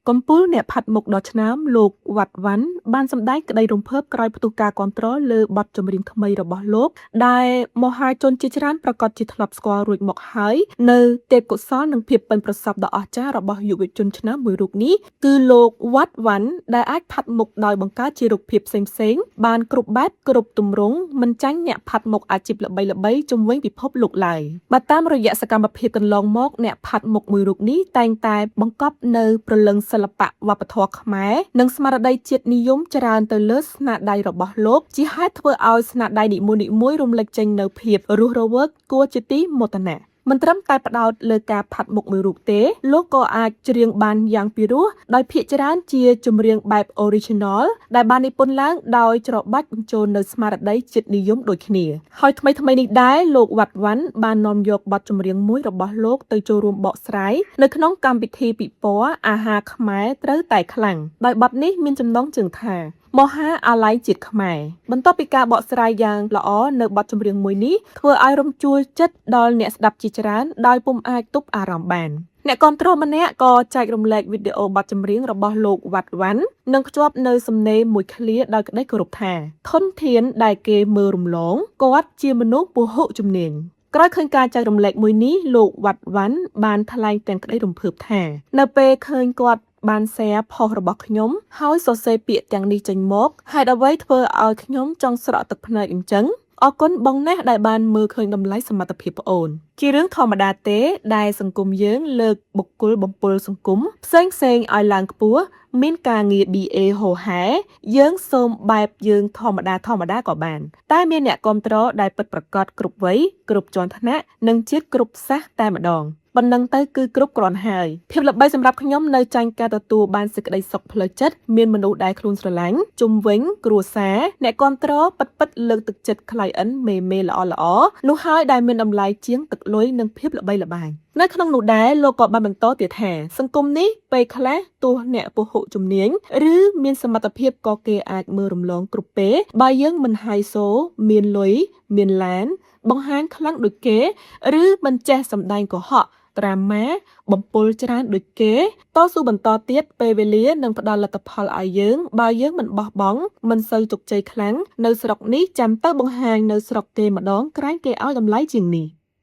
កំពូលអ្នកផាត់មុខដ៏ឆ្នើមលោកវត្តវ៉ាន់បានសម្ដែងក្តីរំភើបក្រោយផ្ទុះការគាំទ្រលើបទចម្រៀងថ្មីរបស់លោកដែលមហាជនជាច្រើនប្រកាសជាធ្លាប់ស្គាល់រួចមកហើយនៅទេពកោសល្យនិងភាពប៉ិនប្រសប់ដ៏អស្ចារ្យរបស់យុវជនឆ្នើមមួយរូបនេះគឺលោកវត្តវ៉ាន់ដែលអាចផាត់មុខដោយបង្កើតជារូបភាពផ្សេងៗបានគ្រប់បែបគ្រប់ទម្រង់មិនចាញ់អ្នកផាត់មុខអាជីពល្បីៗជុំវិញពិភពលោកឡើយបើតាមរយៈសកម្មភាពកន្លងមកអ្នកផាត់មុខមួយរូបនេះតែងតែបង្កប់នៅព្រលឹងសិល្បៈវប្បធម៌ខ្មែរនិងស្មារតីជាតិនិយមច្រើនទៅលើស្នាដៃរបស់លោកជាហេតុធ្វើឲ្យស្នាដៃនីមួយៗរំលេចចេញនូវភាពរស់រវើកគួរជាទីមោទនៈមិនត្រឹមតែផ្ដោតលើការផាត់មុខមួយរូបទេលោកក៏អាចច្រៀងបានយ៉ាងពិរោះដោយភាគច្រើនជាចម្រៀងបែប original ដែលបាននិពន្ធឡើងដោយច្របាច់បញ្ចូលនៅស្មារតីជាតិនិយមដូចគ្នាហើយថ្មីៗនេះដែរលោកវត្តវ៉ាន់បាននាំយកបទចម្រៀងមួយរបស់លោកទៅចូលរួមបកស្រាយនៅក្នុងកម្មវិធីពិព័រណ៍អាហារខ្មែរត្រូវតែខ្លាំងដោយបទនេះមានចំណងជើងថាមហាអាល័យជាតិខ្មែរបន្ទាប់ពីការបកស្រាយយ៉ាងល្អនៅបទចម្រៀងមួយនេះធ្វើឲ្យរំជួលចិត្តដល់អ្នកស្ដាប់ជាច្រើនដោយពុំអាចទប់អារម្មណ៍បានអ្នកគាំទ្រម្នាក់ក៏ចែករំលែកវីដេអូបទចម្រៀងរបស់លោកវត្តវ៉ាន់និងភ្ជាប់នៅសំណេរមួយឃ្លាដោយក្តីគោរពថាធនធានដែលគេមើលរំលងគាត់ជាមនុស្សពហុជំនាញក្រោយឃើញការចែករំលែកមួយនេះលោកវត្តវ៉ាន់បានថ្លែងទាំងក្តីរំភើបថានៅពេលឃើញគាត់បានแชร์ផុសរបស់ខ្ញុំហើយសរសេរពាក្យទាំងនេះចេញមកហេតុអ្វីធ្វើឲ្យខ្ញុំចង់ស្រក់ទឹកភ្នែកអញ្ចឹងអរគុណបងណាស់ដែលបានមើលឃើញតម្លៃសមត្ថភាពប្អូនជារឿងធម្មតាទេដែលសង្គមយើងលើកបុគ្គលបំពល់សង្គមផ្សេងៗឲ្យឡើងខ្ពស់មានការងារ BA ហូហែយើងសូមបែបយើងធម្មតាក៏បានតែមានអ្នកគាំទ្រដែលពិតប្រាកដគ្រប់វ័យគ្រប់ជាន់ថ្នាក់និងជាតិគ្រប់សាសតែម្ដងប៉ុណ្ណឹងទៅគឺគ្រប់គ្រាន់ហើយភាពល្បីសម្រាប់ខ្ញុំនៅចាញ់ការទទួលបានសេចក្តីសុខផ្លូវចិត្តមានមនុស្សដែលខ្លួនស្រឡាញ់ជុំវិញគ្រួសារអ្នកគាំទ្រពិតលើកទឹកចិត្ត client មេល្អនោះហើយដែលមានតម្លៃជាងទឹកលុយនិងភាពល្បីល្បាញនៅក្នុងនោះដែរលោកក៏បានបន្តទៀតថាសង្គមនេះពេលខ្លះទោះអ្នកពហុជំនាញឬមានសមត្ថភាពក៏គេអាចមើលរំលងគ្រប់ពេលបើយើងមិនហៃសូមានលុយមានឡានបង្ហាញខ្លាំងដូចគេឬមិនចេះសម្ដែងកុហកត្រាម៉ាបំពុលច្រើនដូចគេតស៊ូបន្តទៀតពេលវេលានឹងផ្ដល់លទ្ធផលឲ្យយើងបើយើងមិនបោះបង់មិនសូវជោគជ័យខ្លាំងនៅស្រុកនេះចាំទៅបង្ហាញនៅស្រុកគេម្ដងក្រែងគេឲ្យតម្លៃជាងនេះ